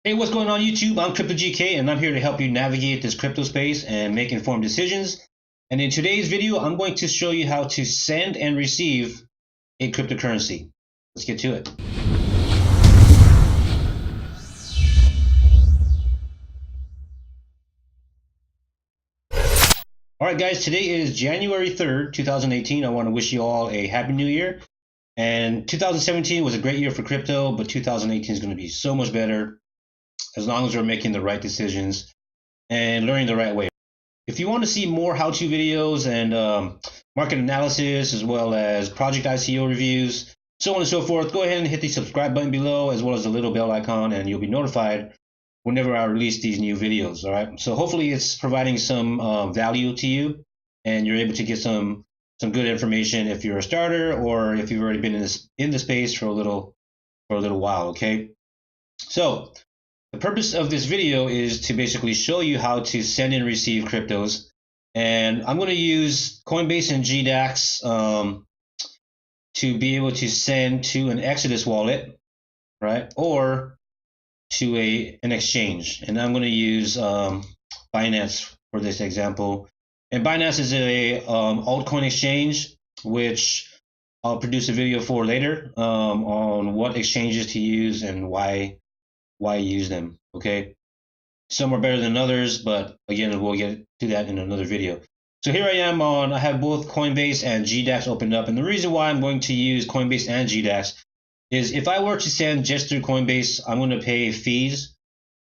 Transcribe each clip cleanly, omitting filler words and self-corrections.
Hey, what's going on YouTube? I'm CryptoGK and I'm here to help you navigate this crypto space and make informed decisions. And in today's video, I'm going to show you how to send and receive a cryptocurrency. Let's get to it. All right, guys, today is January 3rd, 2018. I want to wish you all a happy new year. And 2017 was a great year for crypto, but 2018 is going to be so much better as long as we're making the right decisions and learning the right way. If you want to see more how-to videos and market analysis, as well as project ICO reviews, so on and so forth, go ahead and hit the subscribe button below, as well as the little bell icon, and you'll be notified whenever I release these new videos. All right. So hopefully it's providing some value to you, and you're able to get some good information if you're a starter or if you've already been in the space for a little while. Okay. So the purpose of this video is to basically show you how to send and receive cryptos. And I'm going to use Coinbase and GDAX to be able to send to an Exodus wallet, right? Or to an exchange. And I'm going to use Binance for this example. And Binance is a altcoin exchange, which I'll produce a video for later on what exchanges to use and why use them. Okay, some are better than others, but again, we'll get to that in another video. So here I have both Coinbase and GDAX opened up, and the reason why I'm going to use Coinbase and GDAX is if I were to send just through Coinbase, I'm going to pay fees,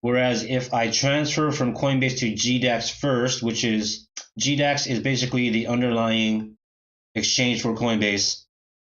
whereas if I transfer from Coinbase to GDAX first, which is GDAX is basically the underlying exchange for Coinbase,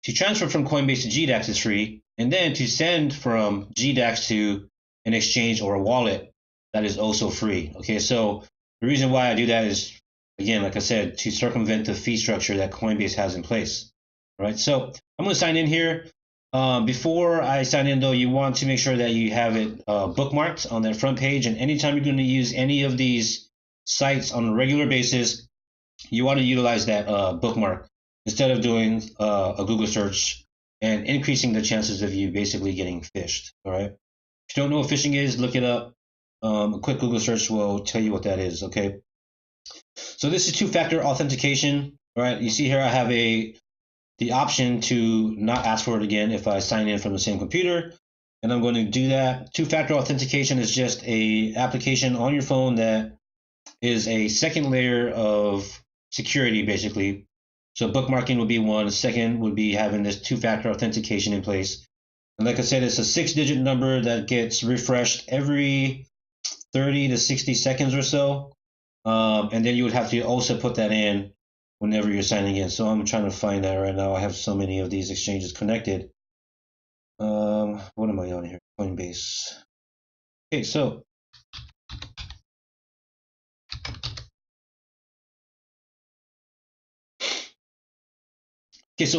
to transfer from Coinbase to GDAX is free, and then to send from GDAX to an exchange or a wallet, that is also free. Okay, so the reason why I do that is, again, like I said, to circumvent the fee structure that Coinbase has in place. All right, so I'm going to sign in here. Before I sign in, though, you want to make sure that you have it bookmarked on that front page. And anytime you're going to use any of these sites on a regular basis, you want to utilize that bookmark instead of doing a Google search and increasing the chances of you basically getting phished. All right. If you don't know what phishing is, look it up. A quick Google search will tell you what that is. Okay. So this is two-factor authentication. Right. You see here I have the option to not ask for it again if I sign in from the same computer, and I'm going to do that. Two-factor authentication is just a application on your phone that is a second layer of security, basically. So bookmarking would be one. Second would be having this two-factor authentication in place. And like I said, it's a 6-digit number that gets refreshed every 30 to 60 seconds or so. And then you would have to also put that in whenever you're signing in. So I'm trying to find that right now. I have so many of these exchanges connected. What am I on here? Coinbase. Okay, so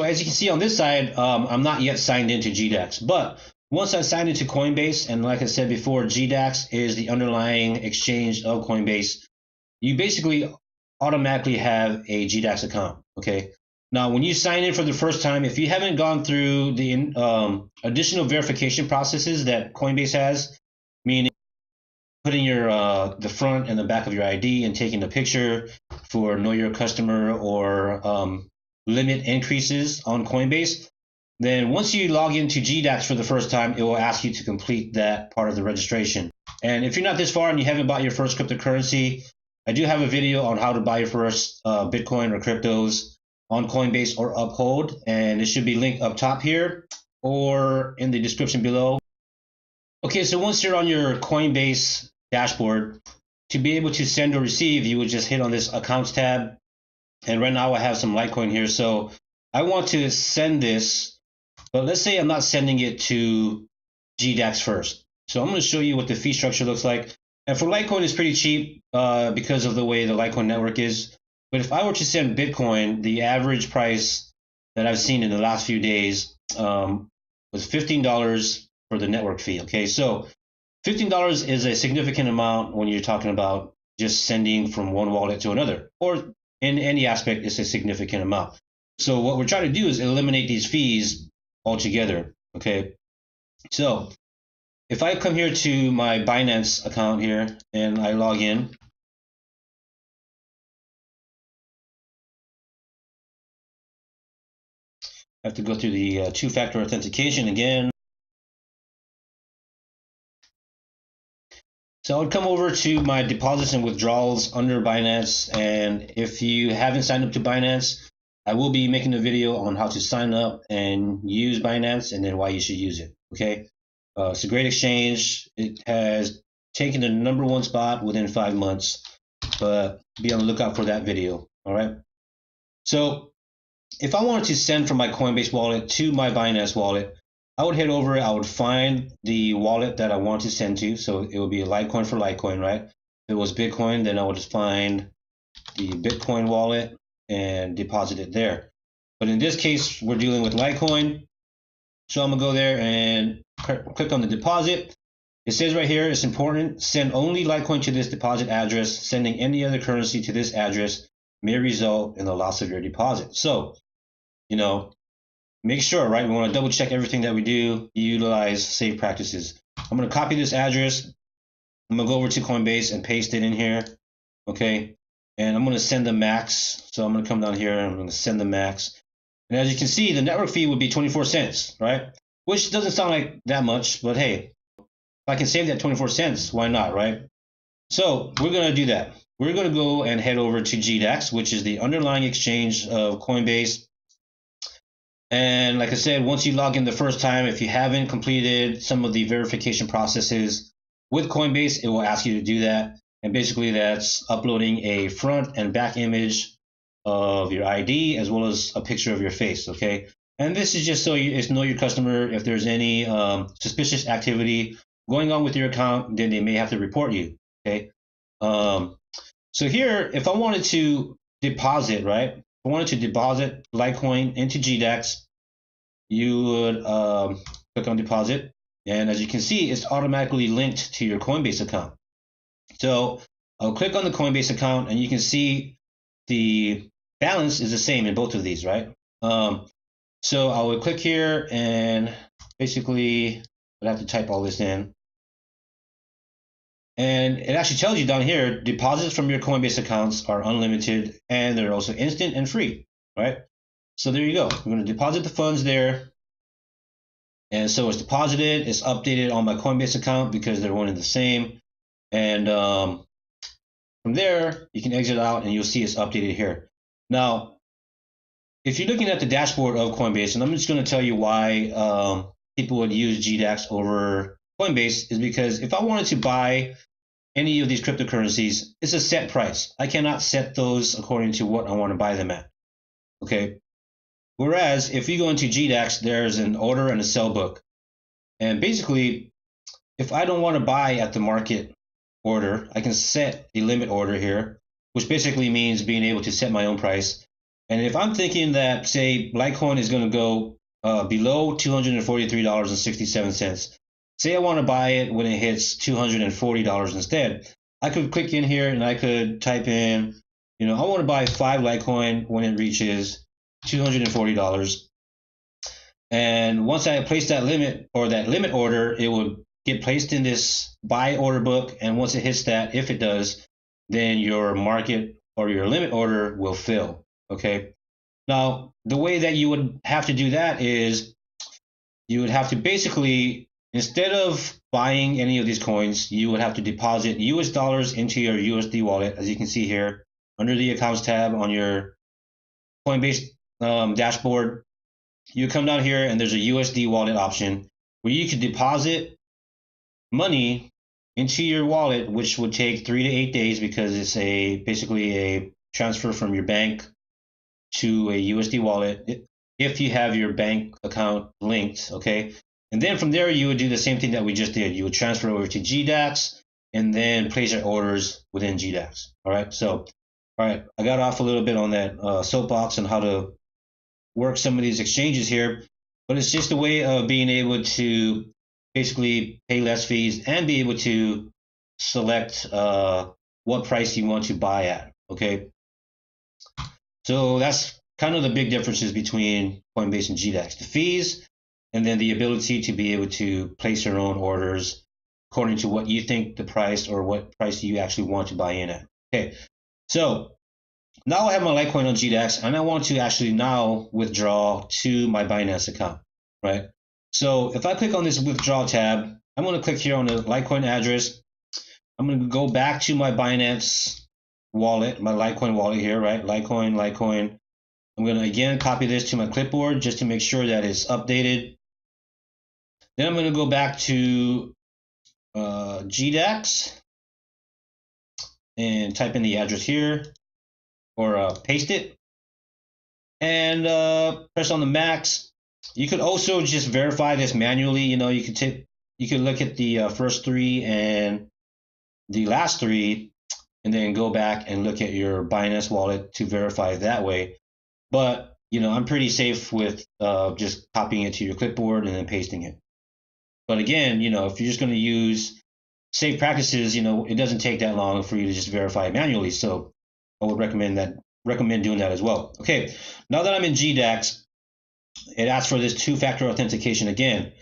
as you can see on this side, I'm not yet signed into GDAX, but once I signed into Coinbase, and like I said before, GDAX is the underlying exchange of Coinbase, you basically automatically have a GDAX account. Okay. Now, when you sign in for the first time, if you haven't gone through the additional verification processes that Coinbase has, meaning putting your the front and the back of your ID and taking a picture for Know Your Customer or limit increases on Coinbase, then once you log into GDAX for the first time, it will ask you to complete that part of the registration. And if you're not this far and you haven't bought your first cryptocurrency, I do have a video on how to buy your first Bitcoin or cryptos on Coinbase or Uphold, and it should be linked up top here or in the description below. Okay, so once you're on your Coinbase dashboard, to be able to send or receive, you would just hit on this Accounts tab. And right now I have some Litecoin here, so I want to send this, but let's say I'm not sending it to GDAX first. So I'm going to show you what the fee structure looks like. And for Litecoin, it's pretty cheap because of the way the Litecoin network is. But if I were to send Bitcoin, the average price that I've seen in the last few days was $15 for the network fee. Okay, so $15 is a significant amount when you're talking about just sending from one wallet to another, or in any aspect, it's a significant amount. So what we're trying to do is eliminate these fees altogether. Okay, so if I come here to my Binance account here and I log in, I have to go through the two-factor authentication again. So I would come over to my deposits and withdrawals under Binance, and if you haven't signed up to Binance, I will be making a video on how to sign up and use Binance and then why you should use it. Okay, it's a great exchange. It has taken the #1 spot within 5 months, but be on the lookout for that video. All right. So if I wanted to send from my Coinbase wallet to my Binance wallet, I would head over, I would find the wallet that I want to send to. So it would be a Litecoin for Litecoin, right? If it was Bitcoin, then I would just find the Bitcoin wallet and deposit it there. But in this case, we're dealing with Litecoin. So I'm gonna go there and click on the deposit. It says right here, it's important, send only Litecoin to this deposit address. Sending any other currency to this address may result in the loss of your deposit. So, make sure, right? We want to double check everything that we do, utilize safe practices. I'm going to copy this address. I'm going to go over to Coinbase and paste it in here. Okay. And I'm going to send the max. So I'm going to come down here and I'm going to send the max. And as you can see, the network fee would be 24 cents, right? Which doesn't sound like that much, but hey, if I can save that 24 cents, why not, right? So we're going to do that. We're going to go and head over to GDAX, which is the underlying exchange of Coinbase. And like I said, once you log in the first time, if you haven't completed some of the verification processes with Coinbase, it will ask you to do that. And basically that's uploading a front and back image of your ID as well as a picture of your face, okay? And this is just so it's know your customer. If there's any suspicious activity going on with your account, then they may have to report you, okay? So here, if I wanted to deposit, right? I wanted to deposit Litecoin into GDAX, you would click on deposit, and as you can see, it's automatically linked to your Coinbase account. So I'll click on the Coinbase account, and you can see the balance is the same in both of these, right? So I would click here, and basically I'd have to type all this in. And it actually tells you down here, deposits from your Coinbase accounts are unlimited and they're also instant and free, right? So there you go. I'm going to deposit the funds there. And so it's deposited, it's updated on my Coinbase account because they're one and the same. And from there, you can exit out and you'll see it's updated here. Now, if you're looking at the dashboard of Coinbase, and I'm just going to tell you why people would use GDAX over Coinbase, is because if I wanted to buy any of these cryptocurrencies, it's a set price. I cannot set those according to what I want to buy them at. Okay. Whereas if you go into GDAX, there's an order and a sell book. And basically, if I don't want to buy at the market order, I can set a limit order here, which basically means being able to set my own price. And if I'm thinking that, say, Litecoin is going to go below $243.67, say I want to buy it when it hits $240 instead, I could click in here and I could type in, I want to buy 5 Litecoin when it reaches $240. And once I place that limit or that limit order, it would get placed in this buy order book. And once it hits that, if it does, then your market or your limit order will fill. Okay. Now, the way that you would have to do that is you would have to basically, instead of buying any of these coins, you would have to deposit US dollars into your USD wallet, as you can see here under the accounts tab on your Coinbase dashboard. You come down here and there's a USD wallet option where you could deposit money into your wallet, which would take 3 to 8 days because it's basically a transfer from your bank to a USD wallet if you have your bank account linked, okay? And then from there, you would do the same thing that we just did. You would transfer over to GDAX and then place your orders within GDAX, all right? So, all right, I got off a little bit on that soapbox on how to work some of these exchanges here, but it's just a way of being able to basically pay less fees and be able to select what price you want to buy at, okay? So that's kind of the big differences between Coinbase and GDAX. The fees, and then the ability to be able to place your own orders according to what you think the price or what price you actually want to buy in at. Okay, so now I have my Litecoin on GDAX, and I want to actually now withdraw to my Binance account, right? So if I click on this withdraw tab, I'm going to click here on the Litecoin address. I'm going to go back to my Binance wallet, my Litecoin wallet here, right? Litecoin. I'm going to again copy this to my clipboard just to make sure that it's updated. Then I'm going to go back to GDAX and type in the address here, or paste it, and press on the max. You could also just verify this manually. You could look at the first three and the last three, and then go back and look at your Binance wallet to verify it that way. But I'm pretty safe with just copying it to your clipboard and then pasting it. But again, if you're just going to use safe practices, it doesn't take that long for you to just verify it manually. So I would recommend doing that as well. Okay, now that I'm in GDAX, it asks for this two-factor authentication again.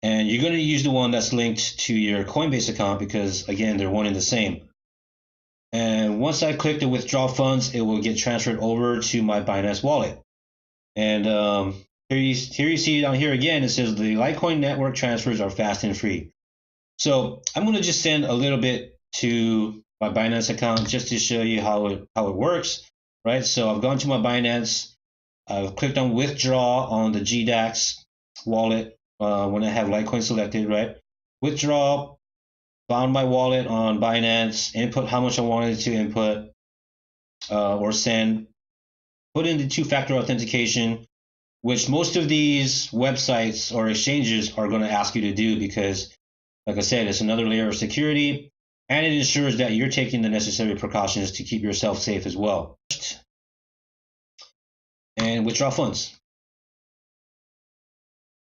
And you're going to use the one that's linked to your Coinbase account because, again, they're one and the same. And once I click to withdraw funds, it will get transferred over to my Binance wallet. And here you see down here again, it says the Litecoin network transfers are fast and free. So I'm going to just send a little bit to my Binance account just to show you how it works, right? So I've gone to my Binance. I've clicked on withdraw on the GDAX wallet when I have Litecoin selected, right? Withdraw, found my wallet on Binance, input how much I wanted to input or send, put in the two-factor authentication, which most of these websites or exchanges are going to ask you to do because, like I said, it's another layer of security, and it ensures that you're taking the necessary precautions to keep yourself safe as well. And withdraw funds.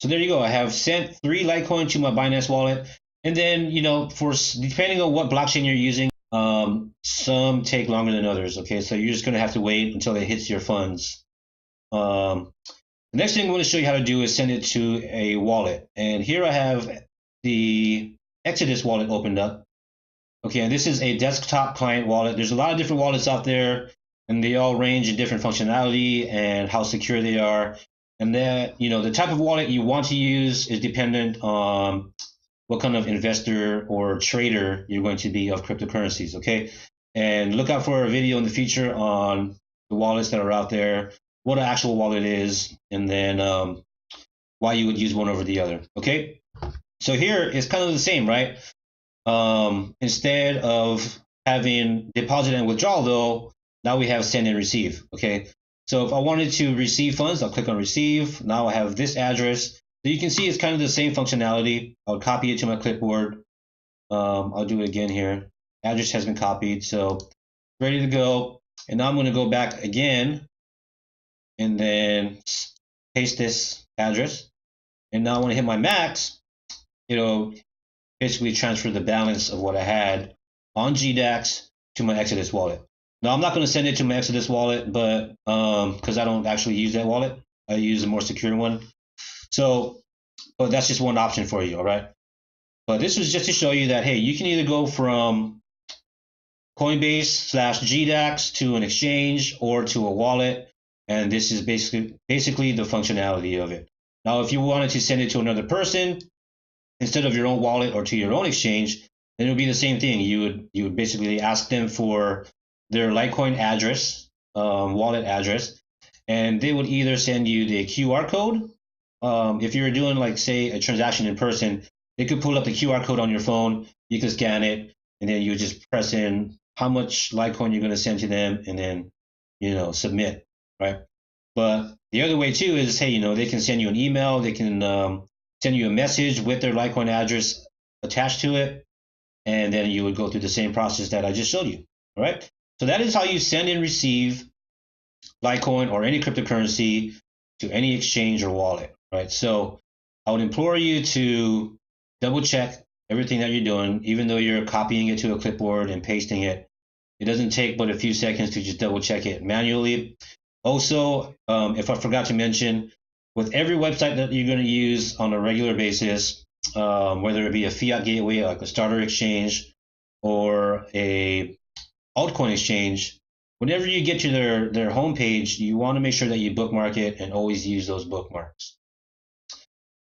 So there you go. I have sent 3 Litecoin to my Binance wallet. And then, for depending on what blockchain you're using, some take longer than others. Okay, so you're just going to have to wait until it hits your funds. The next thing I'm going to show you how to do is send it to a wallet. And here I have the Exodus wallet opened up. Okay, and this is a desktop client wallet. There's a lot of different wallets out there, and they all range in different functionality and how secure they are. And that, the type of wallet you want to use is dependent on what kind of investor or trader you're going to be of cryptocurrencies, okay? And look out for a video in the future on the wallets that are out there, what an actual wallet is, and then why you would use one over the other, okay? So here it's kind of the same, right? Instead of having deposit and withdrawal, though, now we have send and receive, okay? So if I wanted to receive funds, I'll click on receive. Now I have this address. So you can see it's kind of the same functionality. I'll copy it to my clipboard. I'll do it again here. Address has been copied, so ready to go. And now I'm going to go back again and then paste this address. And now when I hit my max, it'll basically transfer the balance of what I had on GDAX to my Exodus wallet. Now, I'm not going to send it to my Exodus wallet, but because I don't actually use that wallet. I use a more secure one. So, but that's just one option for you, all right? But this was just to show you that, hey, you can either go from Coinbase/GDAX to an exchange or to a wallet, and this is basically the functionality of it. Now, if you wanted to send it to another person instead of your own wallet or to your own exchange, then it would be the same thing. You would basically ask them for their Litecoin address, wallet address, and they would either send you the QR code. If you're doing, like, say, a transaction in person, they could pull up the QR code on your phone. You can scan it, and then you just press in how much Litecoin you're going to send to them, and then, submit, right? But the other way, too, is, hey, they can send you an email. They can send you a message with their Litecoin address attached to it, and then you would go through the same process that I just showed you, all right? So that is how you send and receive Litecoin or any cryptocurrency to any exchange or wallet, right? So I would implore you to double check everything that you're doing, even though you're copying it to a clipboard and pasting it. It doesn't take but a few seconds to just double check it manually. Also, if I forgot to mention, with every website that you're going to use on a regular basis, whether it be a fiat gateway like a starter exchange or a altcoin exchange. Whenever you get to their homepage, you want to make sure that you bookmark it and always use those bookmarks.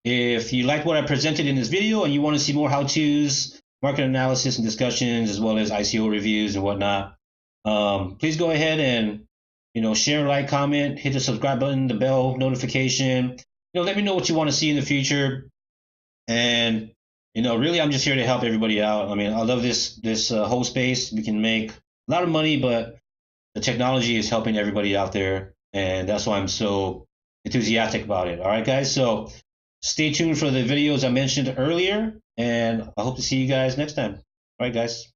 If you like what I presented in this video and you want to see more how-tos, market analysis and discussions, as well as ICO reviews and whatnot, please go ahead and share, like, comment, hit the subscribe button, the bell notification. Let me know what you want to see in the future. And really, I'm just here to help everybody out. I mean, I love this whole space. We can make a lot of money, but the technology is helping everybody out there, and that's why I'm so enthusiastic about it. All right, guys. So stay tuned for the videos I mentioned earlier, and I hope to see you guys next time. All right, guys.